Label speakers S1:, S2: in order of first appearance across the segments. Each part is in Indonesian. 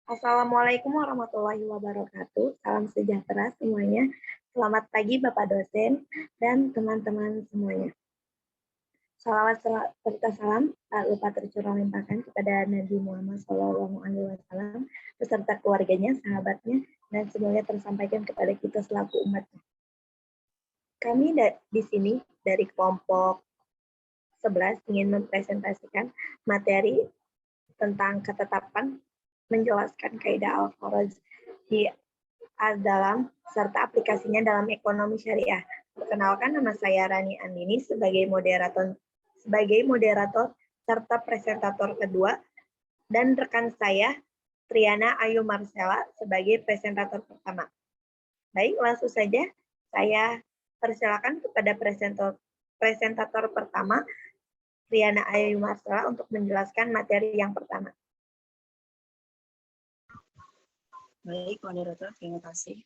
S1: Assalamualaikum warahmatullahi wabarakatuh. Salam sejahtera semuanya. Selamat pagi Bapak dosen dan teman-teman semuanya. Salawat serta salam tak lupa tercurah limpahkan kepada Nabi Muhammad SAW beserta keluarganya, sahabatnya, dan semoga tersampaikan kepada kita selaku umatnya. Kami di sini dari kelompok 11 ingin mempresentasikan materi tentang ketetapan menjelaskan kaidah Al-Kharaj di dalam serta aplikasinya dalam ekonomi syariah. Perkenalkan, nama saya Rani Andini sebagai moderator serta presentator kedua, dan rekan saya Triana Ayu Marcella sebagai presentator pertama. Baik, langsung saja saya persilakan kepada presentator pertama Triana Ayu Marcella untuk menjelaskan materi yang pertama.
S2: Baik, moderator, terima kasih.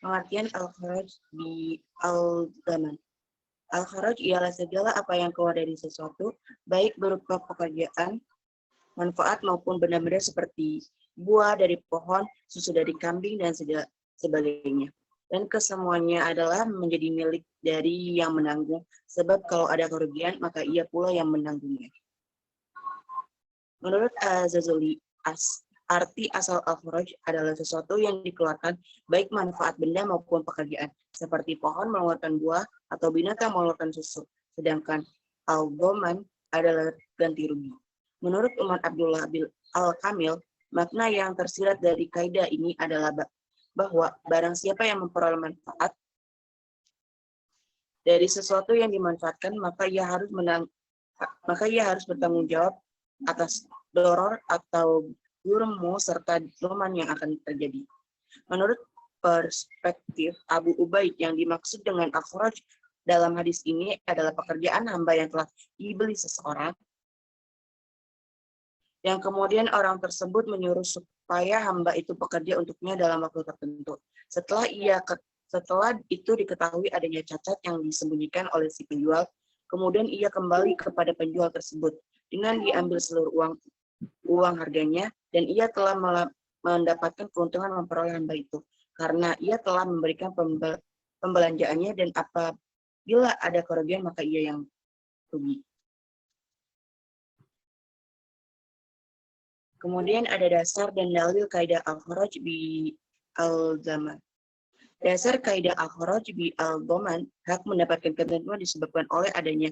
S2: Pengertian Al-Kharaj di Al-Zaman. Al-Kharaj ialah segala apa yang keluar dari sesuatu, baik berupa pekerjaan, manfaat maupun benda-benda seperti buah dari pohon, susu dari kambing, dan sebagainya. Dan kesemuanya adalah menjadi milik dari yang menanggung, sebab kalau ada kerugian, maka ia pula yang menanggungnya. Menurut Az-Zazuli, arti asal al-kharaj adalah sesuatu yang dikeluarkan baik manfaat benda maupun pekerjaan, seperti pohon mengeluarkan buah atau binatang mengeluarkan susu, sedangkan al-dhaman adalah ganti rugi. Menurut Umar Abdullah Al-Kamil, makna yang tersirat dari kaidah ini adalah bahwa barang siapa yang memperoleh manfaat dari sesuatu yang dimanfaatkan, maka ia harus bertanggung jawab atas doror atau guremu serta doman yang akan terjadi. Menurut perspektif Abu Ubaid, yang dimaksud dengan al-kharaj dalam hadis ini adalah pekerjaan hamba yang telah dibeli seseorang, yang kemudian orang tersebut menyuruh supaya hamba itu bekerja untuknya dalam waktu tertentu. Setelah itu diketahui adanya cacat yang disembunyikan oleh si penjual, kemudian ia kembali kepada penjual tersebut dengan diambil seluruh uang harganya, dan ia telah mendapatkan keuntungan memperoleh hamba itu, karena ia telah memberikan pembelanjaannya, dan apabila ada kerugian maka ia yang rugi. Kemudian ada dasar dan dalil kaidah al-kharaj bi al-zaman. Dasar kaidah al-kharaj bi al-dhaman, hak mendapatkan ketentuan disebabkan oleh adanya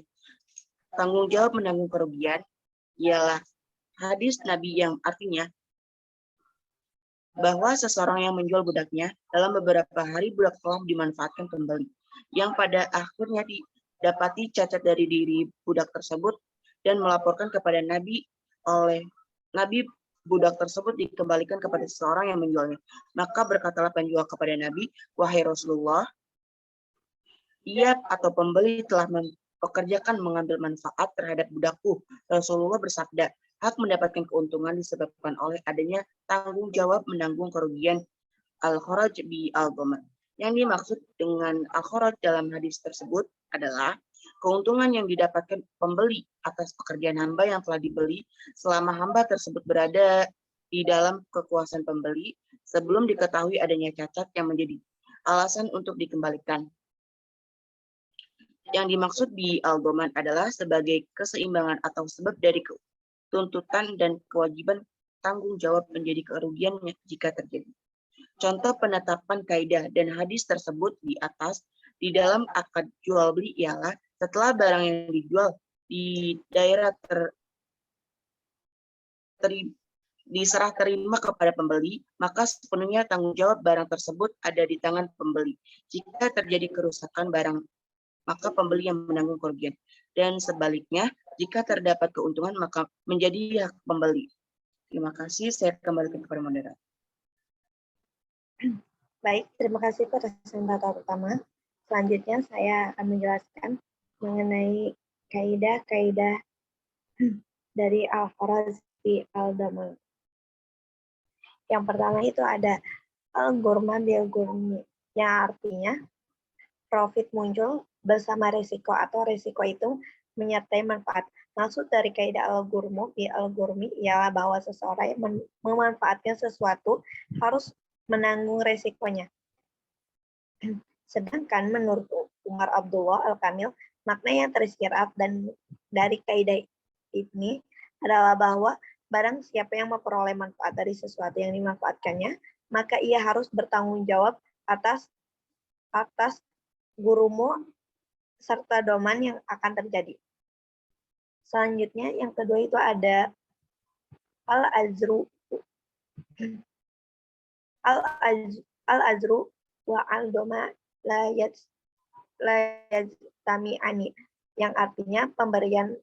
S2: tanggung jawab menanggung kerugian, ialah hadis Nabi yang artinya bahwa seseorang yang menjual budaknya, dalam beberapa hari budak telah dimanfaatkan kembali, yang pada akhirnya didapati cacat dari diri budak tersebut dan melaporkan kepada Nabi. Oleh Nabi, budak tersebut dikembalikan kepada seseorang yang menjualnya. Maka berkatalah penjual kepada Nabi, "Wahai Rasulullah, ia atau pembeli telah mempekerjakan mengambil manfaat terhadap budakku." Rasulullah bersabda, hak mendapatkan keuntungan disebabkan oleh adanya tanggung jawab menanggung kerugian al-kharaj bi al-dhaman. Yang dimaksud dengan al-kharaj dalam hadis tersebut adalah keuntungan yang didapatkan pembeli atas pekerjaan hamba yang telah dibeli selama hamba tersebut berada di dalam kekuasaan pembeli sebelum diketahui adanya cacat yang menjadi alasan untuk dikembalikan. Yang dimaksud bi al-dhaman adalah sebagai keseimbangan atau sebab dari tuntutan dan kewajiban tanggung jawab menjadi kerugiannya jika terjadi. Contoh penetapan kaidah dan hadis tersebut di atas di dalam akad jual beli ialah setelah barang yang dijual di daerah diserah terima kepada pembeli, maka sepenuhnya tanggung jawab barang tersebut ada di tangan pembeli. Jika terjadi kerusakan barang, maka pembeli yang menanggung kerugian. Dan sebaliknya, jika terdapat keuntungan, maka menjadi hak pembeli. Terima kasih, saya kembalikan kepada moderator.
S1: Baik, terima kasih presentator pertama. Selanjutnya saya akan menjelaskan mengenai kaidah-kaidah dari al-kharaj bi al-dhaman. Yang pertama itu ada al-ghurma bil ghurmi, yang artinya profit muncul bersama resiko, atau resiko itu menyertai manfaat. Maksud dari kaidah al-Ghurmi ialah bahwa seseorang yang memanfaatkan sesuatu harus menanggung resikonya. Sedangkan menurut Umar Abdullah Al-Kamil, makna yang tersirat dan dari kaidah ini adalah bahwa barang siapa yang memperoleh manfaat dari sesuatu yang dimanfaatkannya, maka ia harus bertanggung jawab atas gurumu serta doman yang akan terjadi. Selanjutnya yang kedua itu ada al-azru wa al-doma la yajtami'ani, yang artinya pemberian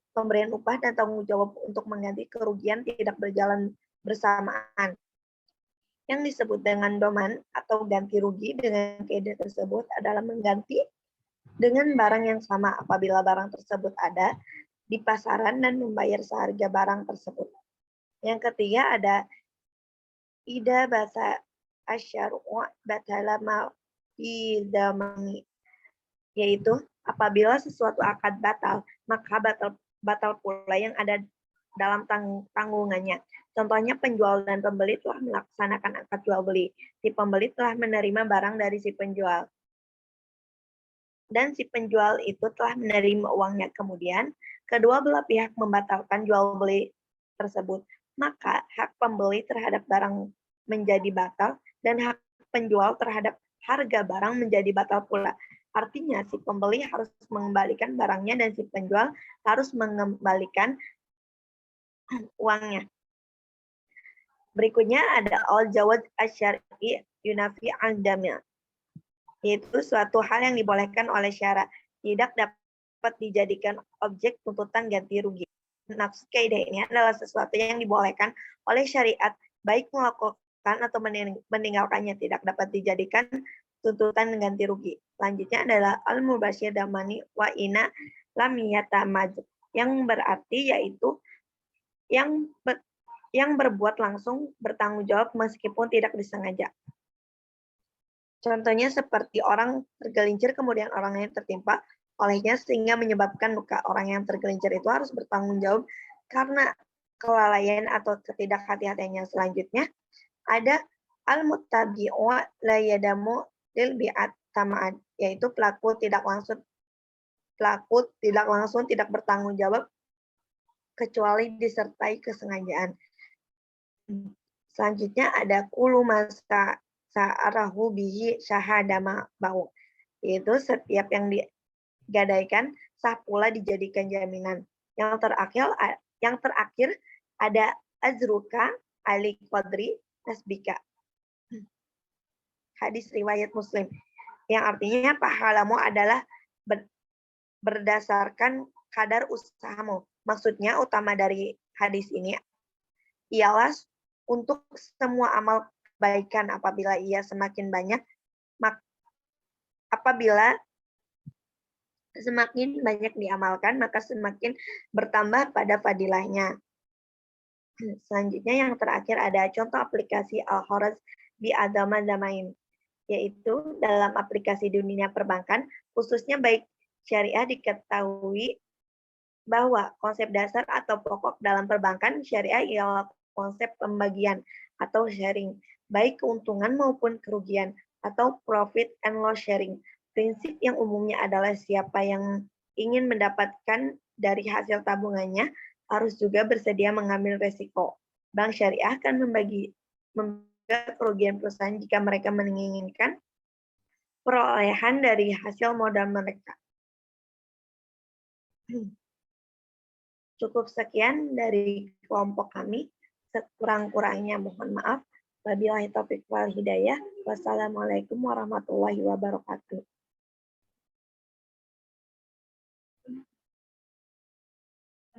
S1: upah dan tanggung jawab untuk mengganti kerugian tidak berjalan bersamaan. Yang disebut dengan doman atau ganti rugi dengan kaidah tersebut adalah mengganti dengan barang yang sama apabila barang tersebut ada di pasaran dan membayar seharga barang tersebut. Yang ketiga ada ida bahasa asyar'u batala ma idamani, yaitu apabila sesuatu akad batal, maka batal pula yang ada dalam tanggungannya. Contohnya penjual dan pembeli telah melaksanakan akad jual beli. Si pembeli telah menerima barang dari si penjual. Dan si penjual itu telah menerima uangnya. Kemudian, kedua belah pihak membatalkan jual beli tersebut. Maka hak pembeli terhadap barang menjadi batal dan hak penjual terhadap harga barang menjadi batal pula. Artinya si pembeli harus mengembalikan barangnya dan si penjual harus mengembalikan uangnya. Berikutnya ada al-jawaz asy-syar'i yunafi al-jami', yaitu suatu hal yang dibolehkan oleh syara tidak dapat dijadikan objek tuntutan ganti rugi. Maksud kaidah ini adalah sesuatu yang dibolehkan oleh syariat, baik melakukan atau meninggalkannya tidak dapat dijadikan tuntutan ganti rugi. Selanjutnya adalah al-mubashir damani wa ina lam yatamaj, yang berarti yaitu yang berbuat langsung bertanggung jawab meskipun tidak disengaja. Contohnya seperti orang tergelincir kemudian orang lain tertimpa olehnya sehingga menyebabkan luka. Orang yang tergelincir itu harus bertanggung jawab karena kelalaian atau ketidakhati-hatiannya. Selanjutnya ada al-muttabi'u la yadamu lil bi'at tama'ad, yaitu pelaku tidak langsung tidak bertanggung jawab kecuali disertai kesengajaan. Selanjutnya ada kulu masa sa'arahu bihi syahadama bau, yaitu setiap yang digadaikan sah pula dijadikan jaminan. Yang terakhir ada azruka ali qadri nasbika, hadis riwayat Muslim, yang artinya pahalamu adalah berdasarkan kadar usahamu. Maksudnya utama dari hadis ini ialah untuk semua amal kebaikan apabila ia semakin banyak, apabila semakin banyak diamalkan, maka semakin bertambah pada fadilahnya. Selanjutnya yang terakhir ada contoh aplikasi Al-Kharaz di agama Damain, yaitu dalam aplikasi dunia perbankan, khususnya baik syariah, diketahui bahwa konsep dasar atau pokok dalam perbankan syariah ialah konsep pembagian atau sharing, baik keuntungan maupun kerugian, atau profit and loss sharing. Prinsip yang umumnya adalah siapa yang ingin mendapatkan dari hasil tabungannya harus juga bersedia mengambil resiko. Bank syariah akan membagi kerugian perusahaan jika mereka menginginkan perolehan dari hasil modal mereka. Cukup sekian dari kelompok kami. Sekurang-kurangnya mohon maaf. Wabillahi taufiq wal hidayah. Wassalamualaikum warahmatullahi wabarakatuh.